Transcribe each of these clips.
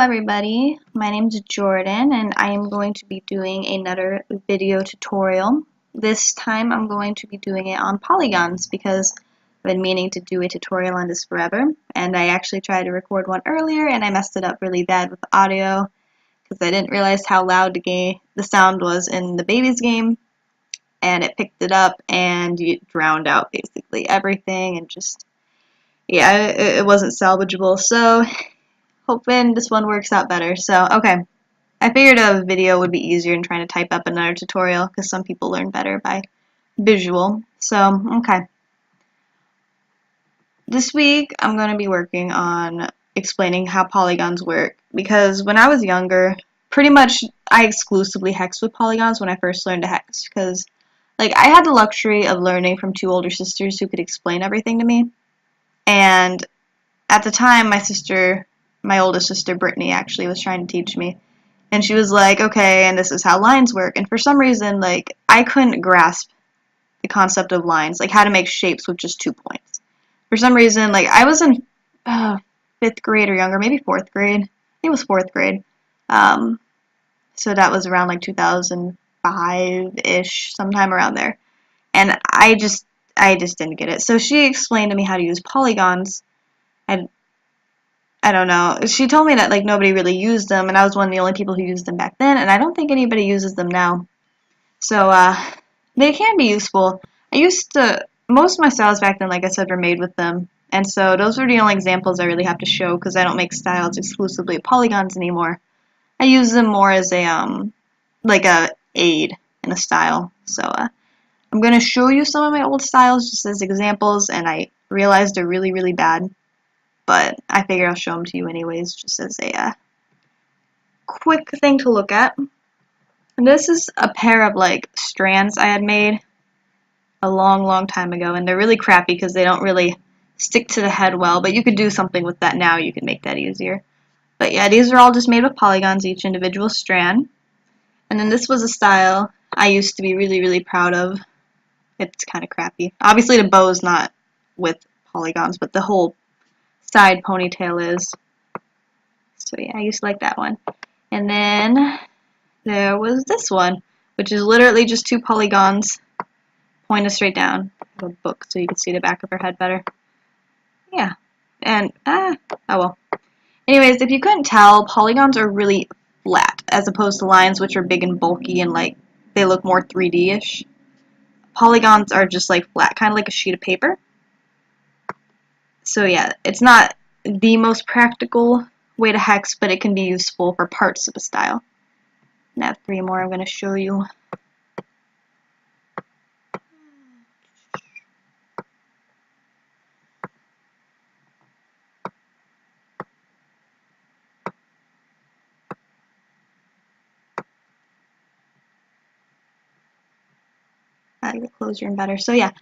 everybody, my name is Jordan and I am going to be doing another video tutorial. This time I'm going to be doing it on polygons because I've been meaning to do a tutorial on this forever, and I actually tried to record one earlier and I messed it up really bad with the audio because I didn't realize how loud the sound was in the Babyz game, and it picked it up and it drowned out basically everything, and just yeah, it wasn't salvageable. So hoping this one works out better. So, okay. I figured a video would be easier than trying to type up another tutorial because some people learn better by visual. So, okay. This week I'm going to be working on explaining how polygons work, because when I was younger, pretty much I exclusively hexed with polygons when I first learned to hex, because I had the luxury of learning from two older sisters who could explain everything to me. And at the time, my oldest sister, Brittany, actually was trying to teach me. And she was like, okay, and this is how lines work. And for some reason, I couldn't grasp the concept of lines, how to make shapes with just 2 points. For some reason, I was in 5th grade or younger, maybe 4th grade. I think it was 4th grade. So that was around 2005-ish, sometime around there. And I just didn't get it. So she explained to me how to use polygons. I don't know. She told me that nobody really used them, and I was one of the only people who used them back then, and I don't think anybody uses them now. So they can be useful. Most of my styles back then, like I said, were made with them, and so those are the only examples I really have to show because I don't make styles exclusively with polygons anymore. I use them more as a aid in a style. So I'm gonna show you some of my old styles just as examples, and I realized they're really, really bad. But I figure I'll show them to you anyways, just as a quick thing to look at. And this is a pair of strands I had made a long, long time ago, and they're really crappy because they don't really stick to the head well, but you could do something with that now. You could make that easier. But yeah, these are all just made with polygons, each individual strand. And then this was a style I used to be really, really proud of. It's kind of crappy. Obviously the bow is not with polygons, but the whole side ponytail is. So yeah, I used to like that one. And then there was this one, which is literally just 2 polygons pointed straight down. I have a book so you can see the back of her head better. Yeah. And oh well. Anyways, if you couldn't tell, polygons are really flat as opposed to lines, which are big and bulky and they look more 3D-ish. Polygons are just flat, kind of like a sheet of paper. So yeah, it's not the most practical way to hex, but it can be useful for parts of a style. And I have 3 more I'm going to show you. I get closer and better. So yeah,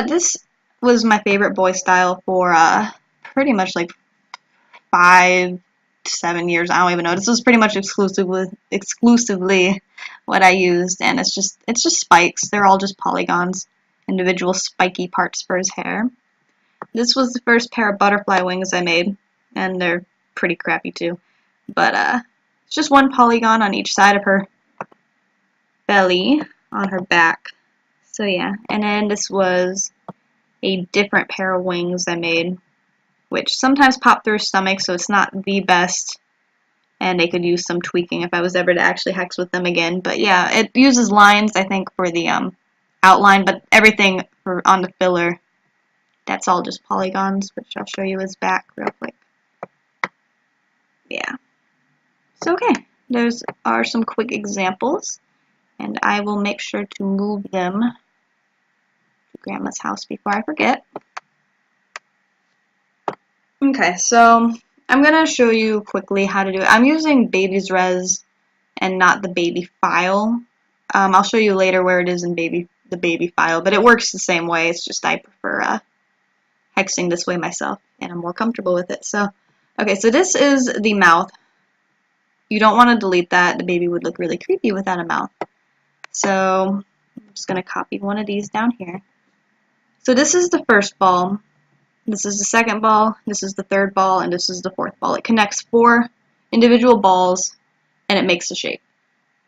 this was my favorite boy style for pretty much 5 to 7 years. I don't even know. This was pretty much exclusively what I used, and it's just spikes. They're all just polygons, individual spiky parts for his hair. This was the first pair of butterfly wings I made, and they're pretty crappy too. But it's just 1 polygon on each side of her belly on her back. So yeah, and then this was a different pair of wings I made, which sometimes pop through her stomach, so it's not the best, and they could use some tweaking if I was ever to actually hex with them again. But yeah, it uses lines, I think, for the outline, but everything on the filler, that's all just polygons, which I'll show you his back real quick. Yeah. So okay, those are some quick examples, and I will make sure to move them to Grandma's house before I forget. Okay, so I'm going to show you quickly how to do it. I'm using Babyz Res and not the baby file. I'll show you later where it is in the baby file, but it works the same way. It's just I prefer hexing this way myself, and I'm more comfortable with it. So, okay, so this is the mouth. You don't want to delete that. The baby would look really creepy without a mouth. So I'm just going to copy one of these down here. So this is the first ball. This is the second ball, this is the third ball, and this is the 4th ball. It connects 4 individual balls, and it makes a shape.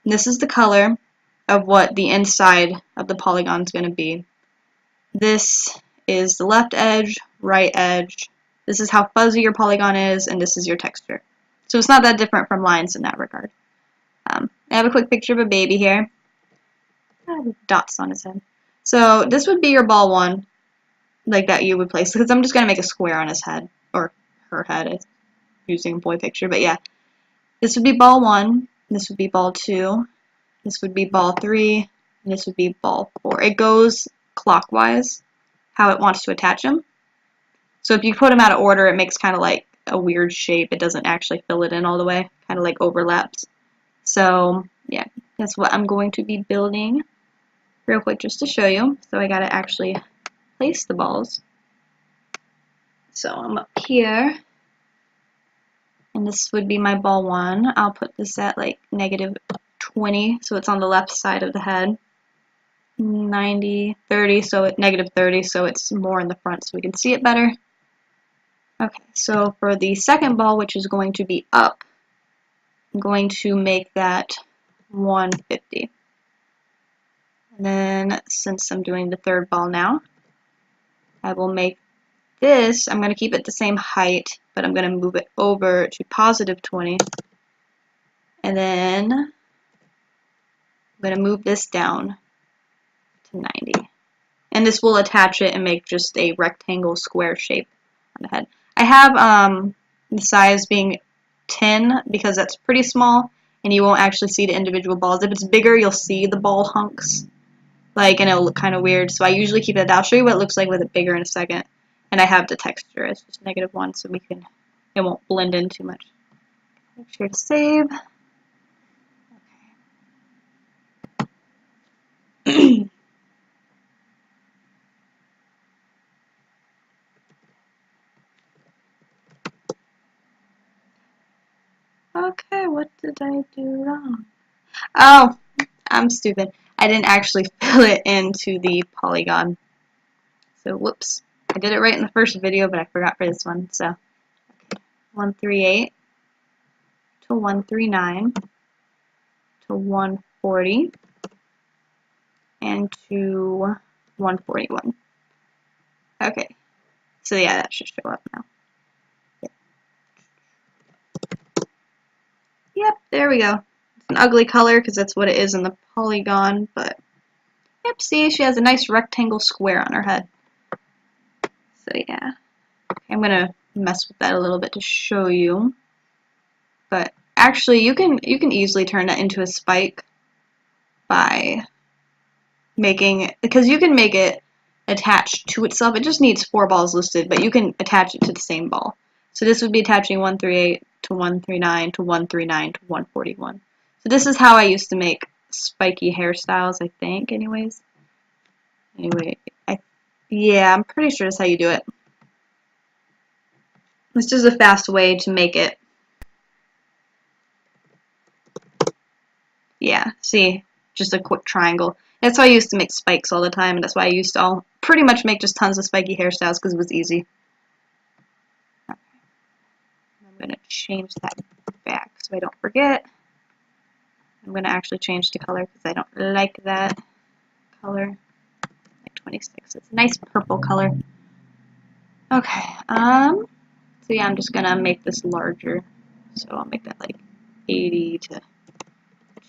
And this is the color of what the inside of the polygon is going to be. This is the left edge, right edge. This is how fuzzy your polygon is, and this is your texture. So it's not that different from lines in that regard. I have a quick picture of a baby here. Dots on his head. So this would be your ball 1, like that you would place, because I'm just going to make a square on his head, or her head. It's using a boy picture, but yeah. This would be ball 1, this would be ball 2, this would be ball 3, and this would be ball 4. It goes clockwise, how it wants to attach them. So if you put them out of order, it makes kind of like a weird shape. It doesn't actually fill it in all the way, kind of like overlaps. So yeah, that's what I'm going to be building real quick just to show you. So I gotta actually place the balls. So I'm up here, and this would be my ball 1. I'll put this at like -20, so it's on the left side of the head. 90, 30, so it -30, so it's more in the front so we can see it better. Okay, so for the second ball, which is going to be up, I'm going to make that 150. And then, since I'm doing the third ball now, I will make this, I'm going to keep it the same height, but I'm going to move it over to +20. And then, I'm going to move this down to 90. And this will attach it and make just a rectangle square shape on the head. I have the size being 10 because that's pretty small and you won't actually see the individual balls. If it's bigger, you'll see the ball hunks, like, and it'll look kind of weird. So I usually keep it. I'll show you what it looks like with it bigger in a second. And I have the texture as just -1, so it won't blend in too much. Make sure to save. Okay. Okay, what did I do wrong? Oh, I'm stupid. I didn't actually fill it into the polygon. So, whoops. I did it right in the first video, but I forgot for this one. So, okay. 138 to 139 to 140 and to 141. Okay. So, yeah, that should show up now. Yep, there we go. It's an ugly color because that's what it is in the polygon, but yep, see, she has a nice rectangle square on her head. So yeah, I'm gonna mess with that a little bit to show you, but actually you can easily turn that into a spike by because you can make it attached to itself. It just needs 4 balls listed, but you can attach it to the same ball. So this would be attaching 138 to 139 to 139 to 141. So this is how I used to make spiky hairstyles, I think, anyways. Anyway, yeah, I'm pretty sure that's how you do it. This is a fast way to make it. Yeah, see, just a quick triangle. That's how I used to make spikes all the time, and that's why I used to pretty much make just tons of spiky hairstyles because it was easy. Okay. I'm going to change that back so I don't forget. I'm going to actually change the color because I don't like that color. Like 26. It's a nice purple color. Okay, so yeah, I'm just going to make this larger. So I'll make that like 80 to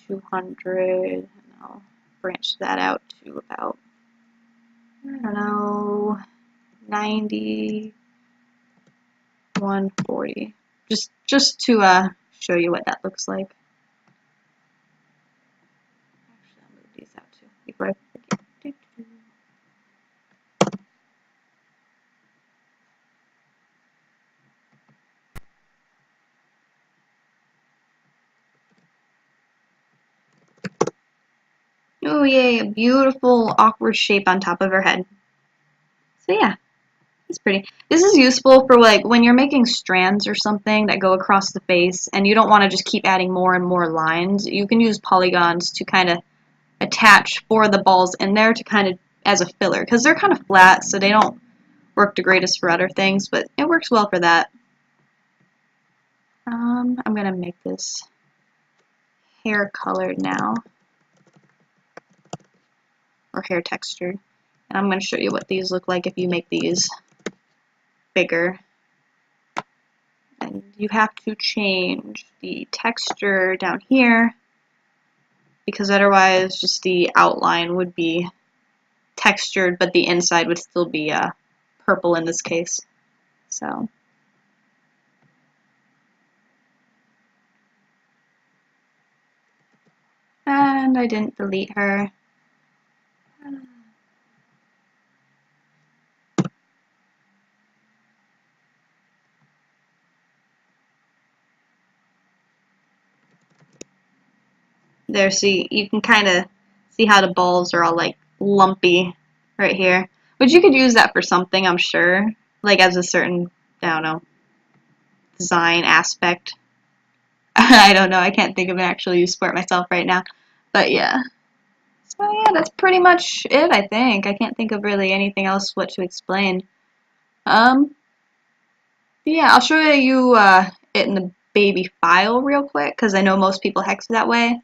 200, and I'll branch that out to about, I don't know, 90, 140. Just to show you what that looks like. Actually, I'll move these out too before I forget. Oh yay, a beautiful awkward shape on top of her head. So yeah, it's pretty. This is useful for like when you're making strands or something that go across the face and you don't want to just keep adding more and more lines. You can use polygons to kind of attach 4 of the balls in there to kind of as a filler because they're kind of flat, so they don't work the greatest for other things, but it works well for that. I'm gonna make this hair colored now, or hair textured. And I'm gonna show you what these look like if you make these bigger. And you have to change the texture down here, because otherwise just the outline would be textured, but the inside would still be purple in this case. So. And I didn't delete her. There, see, you can kind of see how the balls are all like lumpy right here. But you could use that for something, I'm sure. Like as a certain, I don't know, design aspect. I don't know, I can't think of an actual use for it myself right now. But yeah. So yeah, that's pretty much it, I think. I can't think of really anything else what to explain. Yeah, I'll show you it in the baby file real quick, because I know most people hex that way.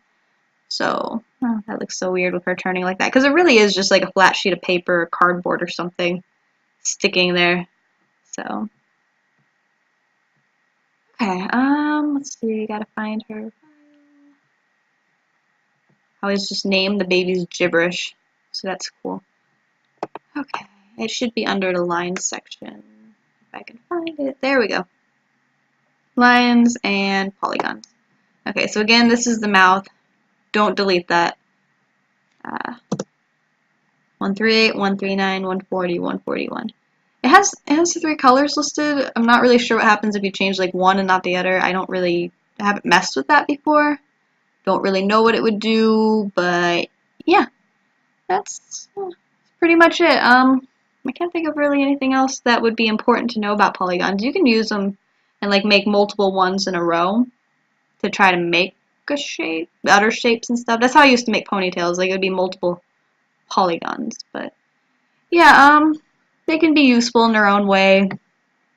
So, oh, that looks so weird with her turning like that, because it really is just like a flat sheet of paper or cardboard or something sticking there. So, okay, let's see, gotta find her. I always just name the babies gibberish, so that's cool. Okay, it should be under the lines section, if I can find it. There we go. Lines and polygons. Okay, so again, this is the mouth. Don't delete that. 138, 139, 140, 141. It has the three colors listed. I'm not really sure what happens if you change like one and not the other. I haven't messed with that before. Don't really know what it would do, but yeah, that's pretty much it. I can't think of really anything else that would be important to know about polygons. You can use them and like make multiple ones in a row to try to make a shape, other shapes and stuff. That's how I used to make ponytails. Like it would be multiple polygons, but yeah, they can be useful in their own way.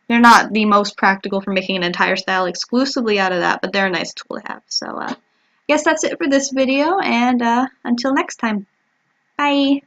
They're not the most practical for making an entire style exclusively out of that, but they're a nice tool to have. So I guess that's it for this video, and until next time, bye!